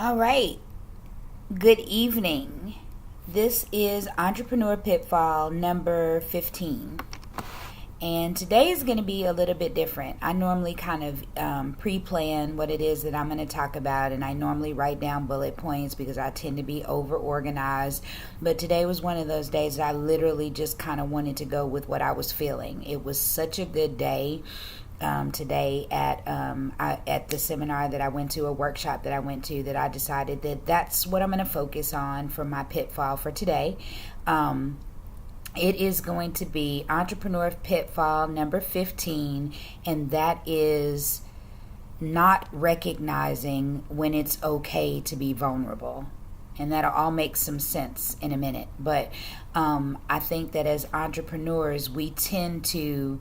All right. Good evening. This is Entrepreneur Pitfall number 15. And today is going to be a little bit different. I normally kind of pre-plan what it is that I'm going to talk about, and I normally write down bullet points because I tend to be over-organized. But today was one of those days that I literally just kind of wanted to go with what I was feeling. It was such a good day. Today at the seminar that I went to, a workshop that I went to, that I decided that that's what I'm going to focus on for my pitfall for today. It is going to be Entrepreneur Pitfall number 15, and that is not recognizing when it's okay to be vulnerable. And that'll all make some sense in a minute. But I think that as entrepreneurs, we tend to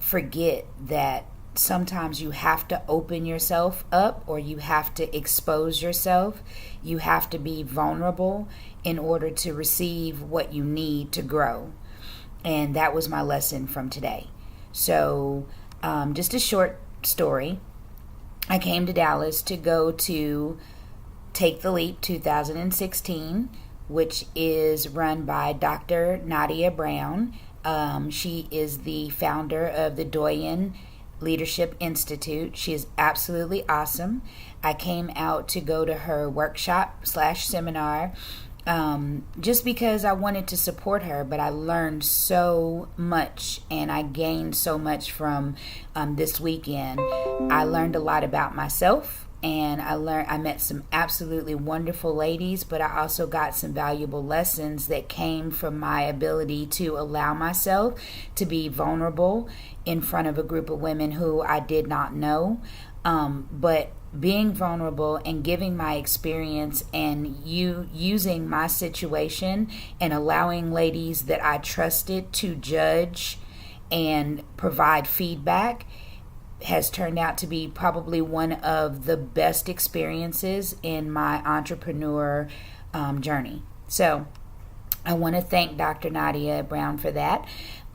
forget that sometimes you have to open yourself up, or you have to expose yourself. You have to be vulnerable in order to receive what you need to grow. And that was my lesson from today. So just a short story. I came to Dallas to go to Take the Leap 2016, which is run by Dr. Nadia Brown. She is the founder of the Doyen Leadership Institute. She is absolutely awesome. I came out to go to her workshop/seminar just because I wanted to support her, but I learned so much and I gained so much from this weekend. I learned a lot about myself. And I met some absolutely wonderful ladies, but I also got some valuable lessons that came from my ability to allow myself to be vulnerable in front of a group of women who I did not know. But being vulnerable and giving my experience and using my situation and allowing ladies that I trusted to judge and provide feedback has turned out to be probably one of the best experiences in my entrepreneur journey. So I want to thank Dr. Nadia Brown for that.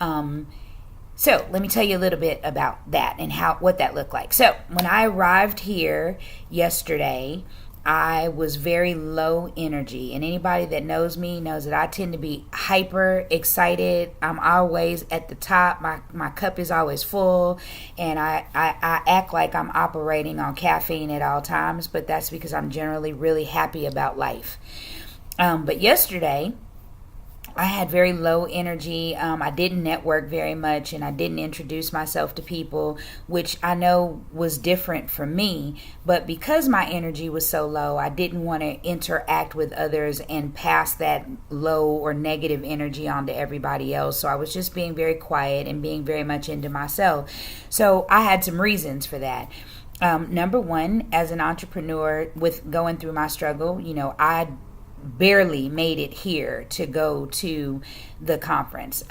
So let me tell you a little bit about that and what that looked like. So when I arrived here yesterday, I was very low energy, and anybody that knows me knows that I tend to be hyper excited. I'm always at the top. My cup is always full, and I act like I'm operating on caffeine at all times, but that's because I'm generally really happy about life. But yesterday, I had very low energy. I didn't network very much, and I didn't introduce myself to people, which I know was different for me. But because my energy was so low, I didn't want to interact with others and pass that low or negative energy on to everybody else. So I was just being very quiet and being very much into myself. So I had some reasons for that. Number one, as an entrepreneur with going through my struggle, I barely made it here to go to the conference.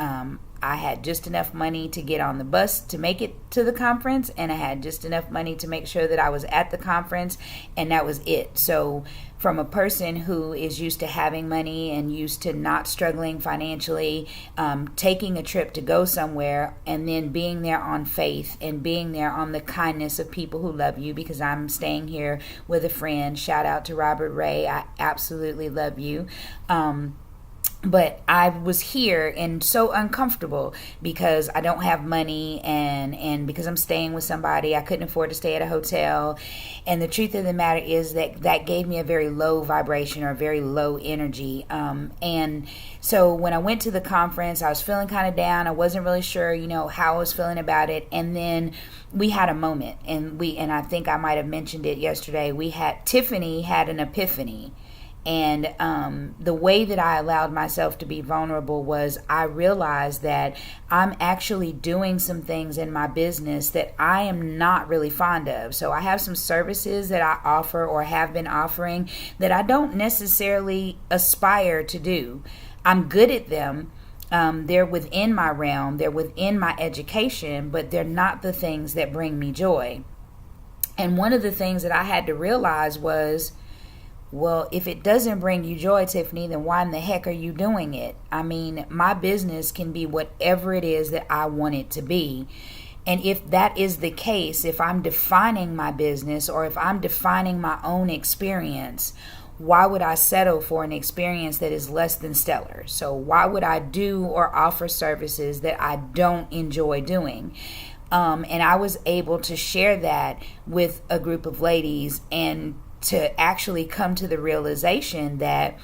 I had just enough money to get on the bus to make it to the conference, and I had just enough money to make sure that I was at the conference, and that was it. So from a person who is used to having money and used to not struggling financially, taking a trip to go somewhere and then being there on faith and being there on the kindness of people who love you, because I'm staying here with a friend. Shout out to Robert Ray. I absolutely love you. But I was here and so uncomfortable because I don't have money, and because I'm staying with somebody, I couldn't afford to stay at a hotel. And the truth of the matter is that gave me a very low vibration, or a very low energy. And so when I went to the conference, I was feeling kind of down. I wasn't really sure, how I was feeling about it. And then we had a moment, and I think I might have mentioned it yesterday. Tiffany had an epiphany. And the way that I allowed myself to be vulnerable was I realized that I'm actually doing some things in my business that I am not really fond of. So I have some services that I offer or have been offering that I don't necessarily aspire to do. I'm good at them. They're within my realm. They're within my education, but they're not the things that bring me joy. And one of the things that I had to realize was, well, if it doesn't bring you joy, Tiffany, then why in the heck are you doing it? I mean, my business can be whatever it is that I want it to be. And if that is the case, if I'm defining my business or if I'm defining my own experience, why would I settle for an experience that is less than stellar? So why would I do or offer services that I don't enjoy doing? And I was able to share that with a group of ladies and to actually come to the realization that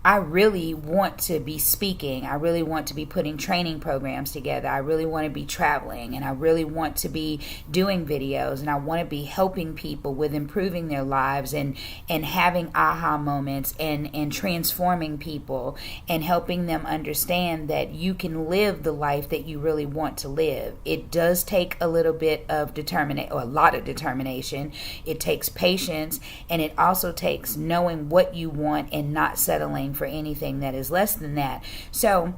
I really want to be speaking. I really want to be putting training programs together. I really want to be traveling, and I really want to be doing videos, and I want to be helping people with improving their lives and having aha moments and transforming people and helping them understand that you can live the life that you really want to live. It does take a little bit of determination, or a lot of determination. It takes patience, and it also takes knowing what you want and not settling for anything that is less than that. So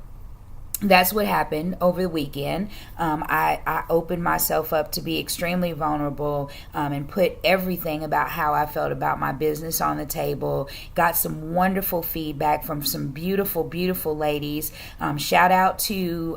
that's what happened over the weekend. I opened myself up to be extremely vulnerable and put everything about how I felt about my business on the table. Got some wonderful feedback from some beautiful, beautiful ladies. Shout out to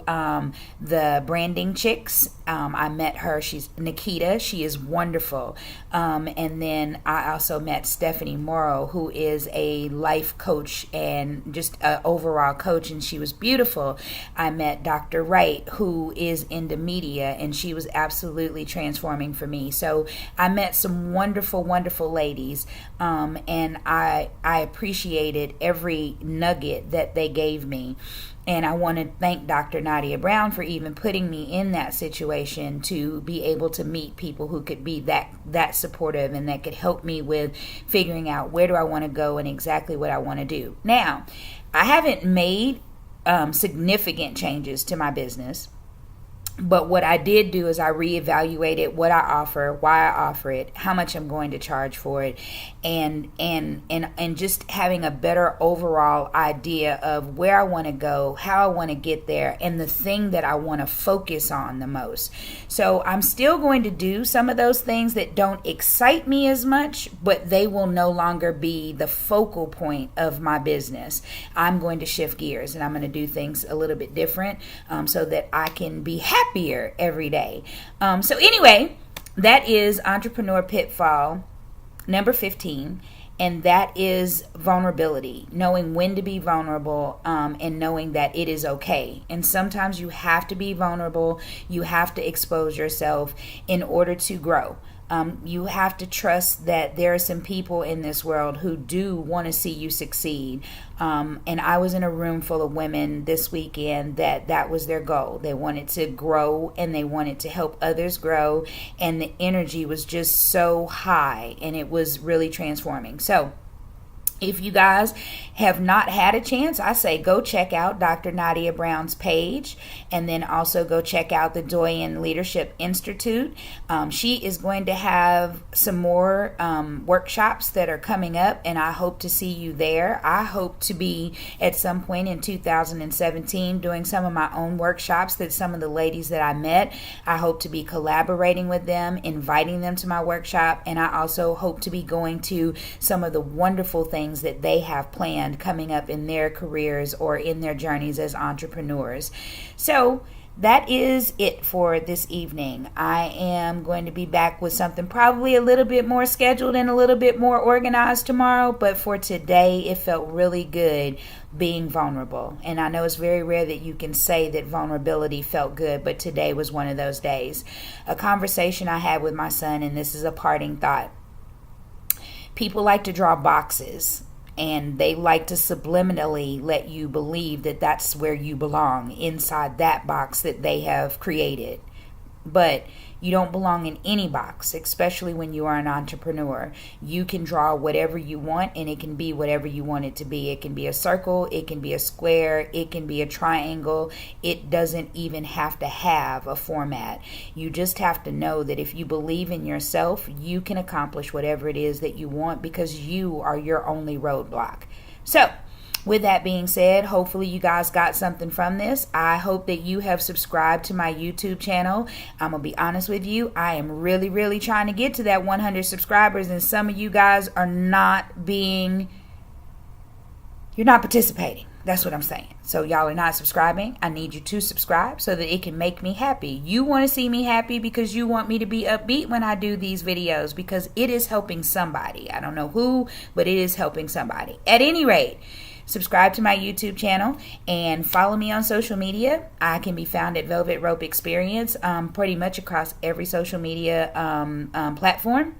the branding chicks. I met her. She's Nikita. She is wonderful. And then I also met Stephanie Morrow, who is a life coach and just an overall coach, and she was beautiful. I met Dr. Wright, who is into media, and she was absolutely transforming for me. So I met some wonderful, wonderful ladies, and I appreciated every nugget that they gave me. And I want to thank Dr. Nadia Brown for even putting me in that situation to be able to meet people who could be that supportive and that could help me with figuring out where do I want to go and exactly what I want to do. Now, I haven't made significant changes to my business, but what I did do is I reevaluated what I offer, why I offer it, how much I'm going to charge for it, and just having a better overall idea of where I want to go, how I want to get there, and the thing that I want to focus on the most. So I'm still going to do some of those things that don't excite me as much, but they will no longer be the focal point of my business. I'm going to shift gears, and I'm going to do things a little bit different so that I can be happier every day. So anyway, that is Entrepreneur Pitfall number 15, and that is vulnerability, knowing when to be vulnerable, and knowing that it is okay. And sometimes you have to be vulnerable, you have to expose yourself in order to grow. You have to trust that there are some people in this world who do want to see you succeed. And I was in a room full of women this weekend that was their goal. They wanted to grow and they wanted to help others grow. And the energy was just so high and it was really transforming. So if you guys have not had a chance, I say go check out Dr. Nadia Brown's page, and then also go check out the Doyen Leadership Institute. She is going to have some more workshops that are coming up, and I hope to see you there. I hope to be at some point in 2017 doing some of my own workshops that some of the ladies that I met. I hope to be collaborating with them, inviting them to my workshop, and I also hope to be going to some of the wonderful things that they have planned coming up in their careers or in their journeys as entrepreneurs. So that is it for this evening. I am going to be back with something probably a little bit more scheduled and a little bit more organized tomorrow, but for today it felt really good being vulnerable. And I know it's very rare that you can say that vulnerability felt good, but today was one of those days. A conversation I had with my son, and this is a parting thought. People like to draw boxes, and they like to subliminally let you believe that that's where you belong, inside that box that they have created. But you don't belong in any box, especially when you are an entrepreneur. You can draw whatever you want, and it can be whatever you want it to be. It can be a circle, it can be a square, it can be a triangle. It doesn't even have to have a format. You just have to know that if you believe in yourself, you can accomplish whatever it is that you want, because you are your only roadblock. So, with that being said, hopefully you guys got something from this. I hope that you have subscribed to my YouTube channel. I'm going to be honest with you. I am really, really trying to get to that 100 subscribers, and some of you guys are you're not participating. That's what I'm saying. So y'all are not subscribing. I need you to subscribe so that it can make me happy. You want to see me happy because you want me to be upbeat when I do these videos, because it is helping somebody. I don't know who, but it is helping somebody. At any rate, subscribe to my YouTube channel and follow me on social media. I can be found at Velvet Rope Experience pretty much across every social media platform.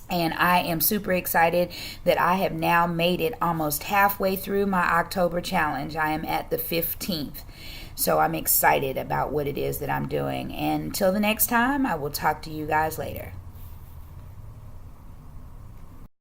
And I am super excited that I have now made it almost halfway through my October challenge. I am at the 15th. So I'm excited about what it is that I'm doing. And until the next time, I will talk to you guys later.